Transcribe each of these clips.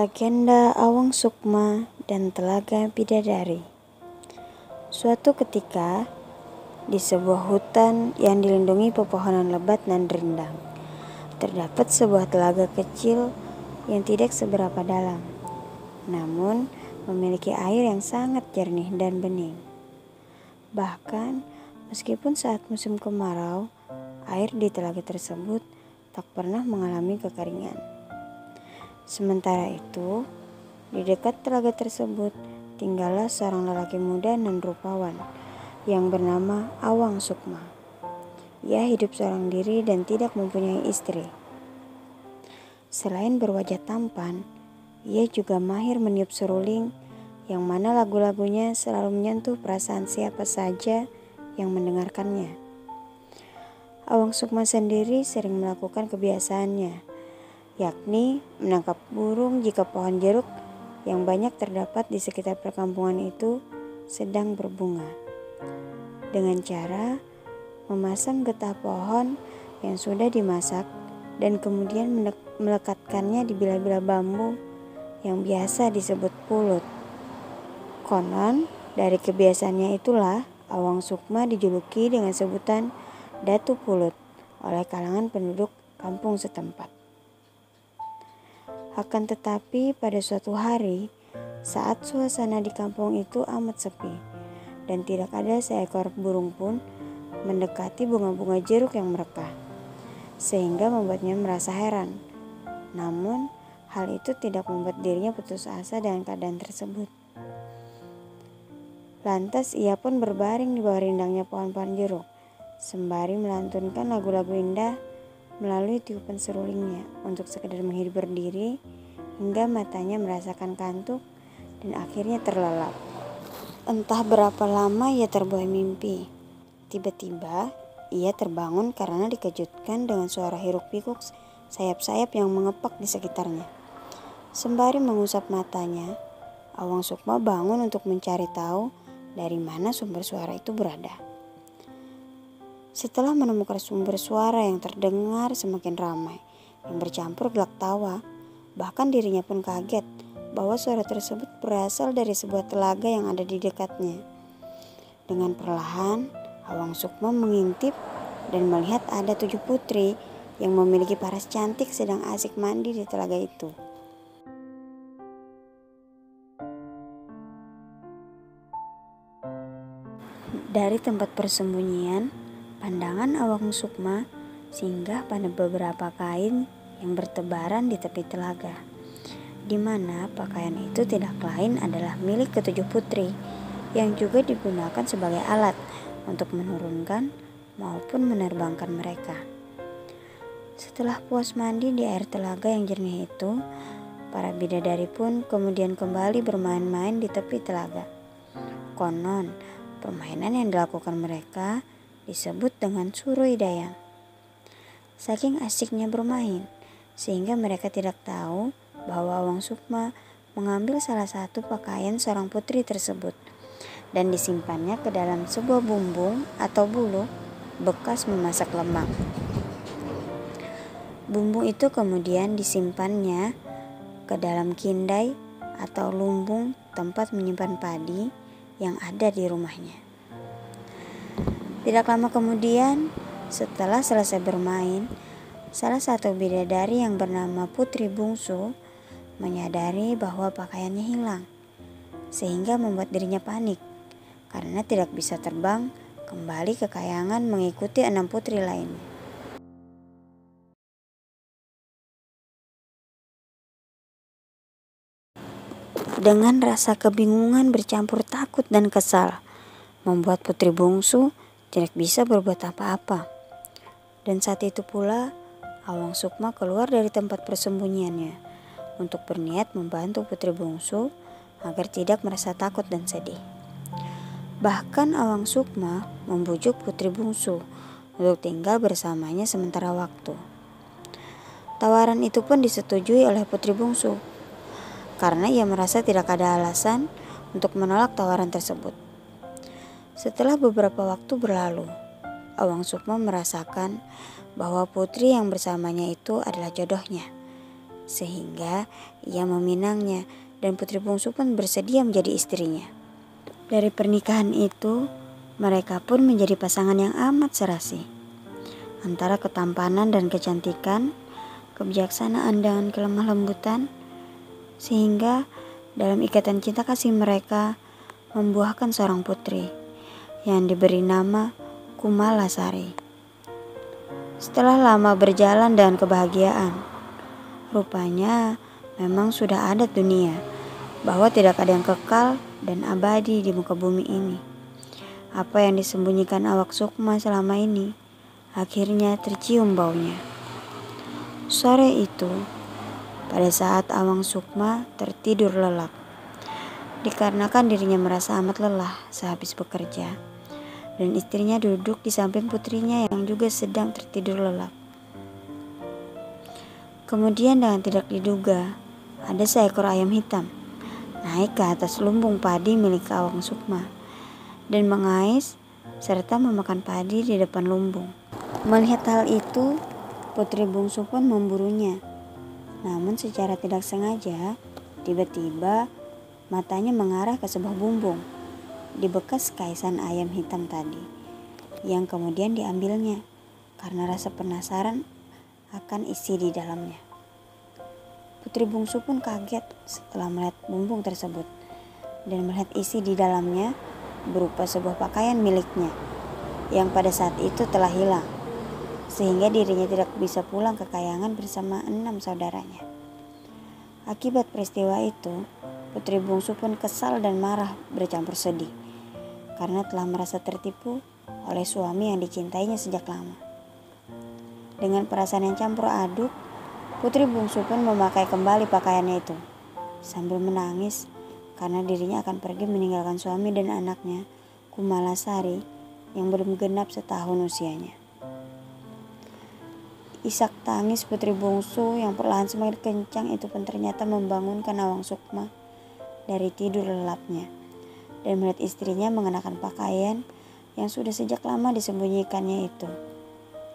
Legenda Awang Sukma dan Telaga Bidadari. Suatu ketika, di sebuah hutan yang dilindungi pepohonan lebat dan rindang, terdapat sebuah telaga kecil yang tidak seberapa dalam, namun memiliki air yang sangat jernih dan bening. Bahkan, meskipun saat musim kemarau, air di telaga tersebut tak pernah mengalami kekeringan. Sementara itu, di dekat telaga tersebut tinggallah seorang lelaki muda dan rupawan yang bernama Awang Sukma. Ia hidup seorang diri dan tidak mempunyai istri. Selain berwajah tampan, ia juga mahir meniup seruling yang mana lagu-lagunya selalu menyentuh perasaan siapa saja yang mendengarkannya. Awang Sukma sendiri sering melakukan kebiasaannya, yakni menangkap burung jika pohon jeruk yang banyak terdapat di sekitar perkampungan itu sedang berbunga, dengan cara memasang getah pohon yang sudah dimasak dan kemudian melekatkannya di bila-bila bambu yang biasa disebut pulut. Konon dari kebiasaannya itulah Awang Sukma dijuluki dengan sebutan Datu Pulut oleh kalangan penduduk kampung setempat. Akan tetapi pada suatu hari, saat suasana di kampung itu amat sepi dan tidak ada seekor burung pun mendekati bunga-bunga jeruk yang merekah, sehingga membuatnya merasa heran. Namun, hal itu tidak membuat dirinya putus asa dengan keadaan tersebut. Lantas ia pun berbaring di bawah rindangnya pohon-pohon jeruk, sembari melantunkan lagu-lagu indah melalui tiupan serulingnya untuk sekedar menghibur diri hingga matanya merasakan kantuk dan akhirnya terlelap. Entah berapa lama ia terbuai mimpi. Tiba-tiba ia terbangun karena dikejutkan dengan suara hiruk-pikuk sayap-sayap yang mengepak di sekitarnya. Sembari mengusap matanya, Awang Sukma bangun untuk mencari tahu dari mana sumber suara itu berada. Setelah menemukan sumber suara yang terdengar semakin ramai, yang bercampur gelak tawa, bahkan dirinya pun kaget bahwa suara tersebut berasal dari sebuah telaga yang ada di dekatnya. Dengan perlahan, Awang Sukma mengintip dan melihat ada 7 putri yang memiliki paras cantik sedang asik mandi di telaga itu. Dari tempat persembunyian, pandangan Awang Sukma singgah pada beberapa kain yang bertebaran di tepi telaga, di mana pakaian itu tidak lain adalah milik ke-7 putri yang juga digunakan sebagai alat untuk menurunkan maupun menerbangkan mereka. Setelah puas mandi di air telaga yang jernih itu, para bidadari pun kemudian kembali bermain-main di tepi telaga. Konon, permainan yang dilakukan mereka disebut dengan surui dayang. Saking asiknya bermain, sehingga mereka tidak tahu bahwa Awang Sukma mengambil salah satu pakaian seorang putri tersebut dan disimpannya ke dalam sebuah bumbung atau bulu bekas memasak lemang. Bumbung itu kemudian disimpannya ke dalam kindai atau lumbung tempat menyimpan padi yang ada di rumahnya. Tidak lama kemudian, setelah selesai bermain, salah satu bidadari yang bernama Putri Bungsu menyadari bahwa pakaiannya hilang, sehingga membuat dirinya panik karena tidak bisa terbang kembali ke kayangan mengikuti 6 putri lainnya. Dengan rasa kebingungan bercampur takut dan kesal, membuat Putri Bungsu tidak bisa berbuat apa-apa. Dan saat itu pula, Awang Sukma keluar dari tempat persembunyiannya untuk berniat membantu Putri Bungsu agar tidak merasa takut dan sedih. Bahkan Awang Sukma membujuk Putri Bungsu untuk tinggal bersamanya sementara waktu. Tawaran itu pun disetujui oleh Putri Bungsu karena ia merasa tidak ada alasan untuk menolak tawaran tersebut. Setelah beberapa waktu berlalu, Awang Sukma merasakan bahwa putri yang bersamanya itu adalah jodohnya. sehingga ia meminangnya dan putri bungsu pun bersedia menjadi istrinya. Dari pernikahan itu, mereka pun menjadi pasangan yang amat serasi. Antara ketampanan dan kecantikan, kebijaksanaan dengan kelemah lembutan, sehingga dalam ikatan cinta kasih mereka membuahkan seorang putri yang diberi nama Kumalasari. Setelah lama berjalan dengan kebahagiaan, rupanya memang sudah adat dunia bahwa tidak ada yang kekal dan abadi di muka bumi ini. Apa yang disembunyikan awak Sukma selama ini akhirnya tercium baunya. Sore itu, pada saat awang Sukma tertidur lelap, dikarenakan dirinya merasa amat lelah sehabis bekerja, dan istrinya duduk di samping putrinya yang juga sedang tertidur lelap. Kemudian dengan tidak diduga, ada seekor ayam hitam naik ke atas lumbung padi milik awang Sukma dan mengais serta memakan padi di depan lumbung. Melihat hal itu, putri bungsu pun memburunya. Namun secara tidak sengaja, tiba-tiba matanya mengarah ke sebuah bumbung di bekas kaisan ayam hitam tadi, yang kemudian diambilnya karena rasa penasaran akan isi di dalamnya. Putri bungsu pun kaget setelah melihat bumbung tersebut dan melihat isi di dalamnya berupa sebuah pakaian miliknya yang pada saat itu telah hilang, sehingga dirinya tidak bisa pulang ke kayangan bersama 6 saudaranya. Akibat peristiwa itu, putri bungsu pun kesal dan marah bercampur sedih karena telah merasa tertipu oleh suami yang dicintainya sejak lama. Dengan perasaan yang campur aduk, putri bungsu pun memakai kembali pakaiannya itu sambil menangis karena dirinya akan pergi meninggalkan suami dan anaknya, Kumalasari, yang belum genap setahun usianya. Isak tangis putri bungsu yang perlahan semakin kencang itu pun ternyata membangunkan awang Sukma dari tidur lelapnya, dan melihat istrinya mengenakan pakaian yang sudah sejak lama disembunyikannya itu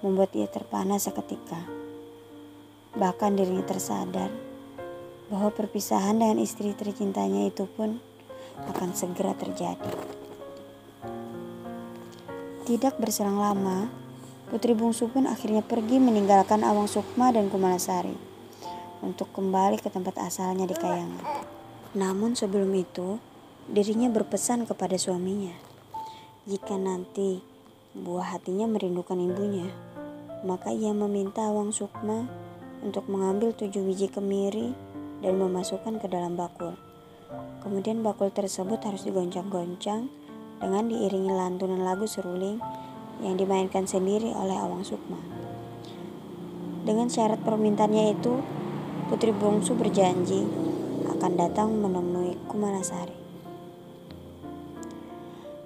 membuat ia terpana seketika. Bahkan dirinya tersadar bahwa perpisahan dengan istri tercintanya itu pun akan segera terjadi. Tidak berselang lama, putri bungsu pun akhirnya pergi meninggalkan awang Sukma dan Kumalasari untuk kembali ke tempat asalnya di kayangan. Namun sebelum itu, dirinya berpesan kepada suaminya, jika nanti buah hatinya merindukan ibunya, maka ia meminta awang Sukma untuk mengambil 7 biji kemiri dan memasukkan ke dalam bakul. Kemudian bakul tersebut harus digoncang-goncang dengan diiringi lantunan lagu seruling yang dimainkan sendiri oleh awang Sukma. Dengan syarat permintaannya itu, putri bungsu berjanji akan datang menemui Kumalasari.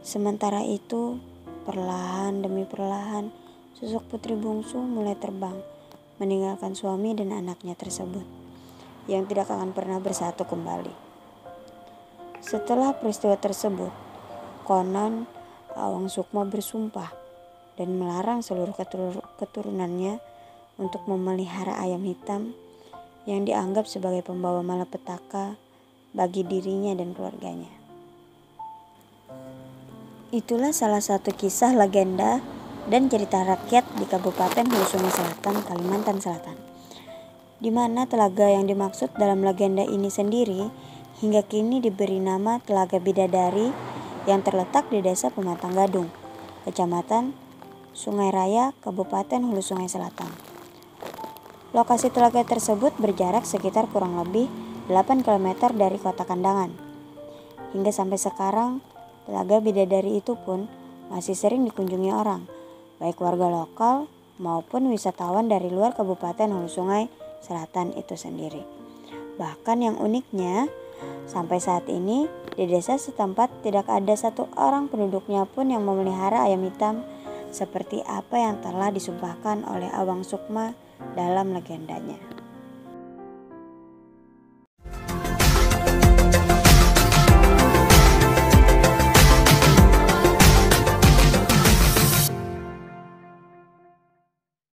Sementara itu, perlahan demi perlahan, sosok putri bungsu mulai terbang, meninggalkan suami dan anaknya tersebut, yang tidak akan pernah bersatu kembali. Setelah peristiwa tersebut, konon awang Sukma bersumpah dan melarang seluruh keturunannya untuk memelihara ayam hitam yang dianggap sebagai pembawa malapetaka bagi dirinya dan keluarganya. Itulah salah satu kisah legenda dan cerita rakyat di Kabupaten Hulu Sungai Selatan, Kalimantan Selatan, di mana telaga yang dimaksud dalam legenda ini sendiri hingga kini diberi nama Telaga Bidadari yang terletak di Desa Pematang Gadung, Kecamatan Sungai Raya, Kabupaten Hulu Sungai Selatan. Lokasi telaga tersebut berjarak sekitar kurang lebih 8 km dari kota Kandangan. Hingga sampai sekarang, Telaga Bidadari itu pun masih sering dikunjungi orang, baik warga lokal maupun wisatawan dari luar Kabupaten Hulu Sungai Selatan itu sendiri. Bahkan yang uniknya, sampai saat ini di desa setempat tidak ada satu orang penduduknya pun yang memelihara ayam hitam seperti apa yang telah disumpahkan oleh awang Sukma dalam legendanya.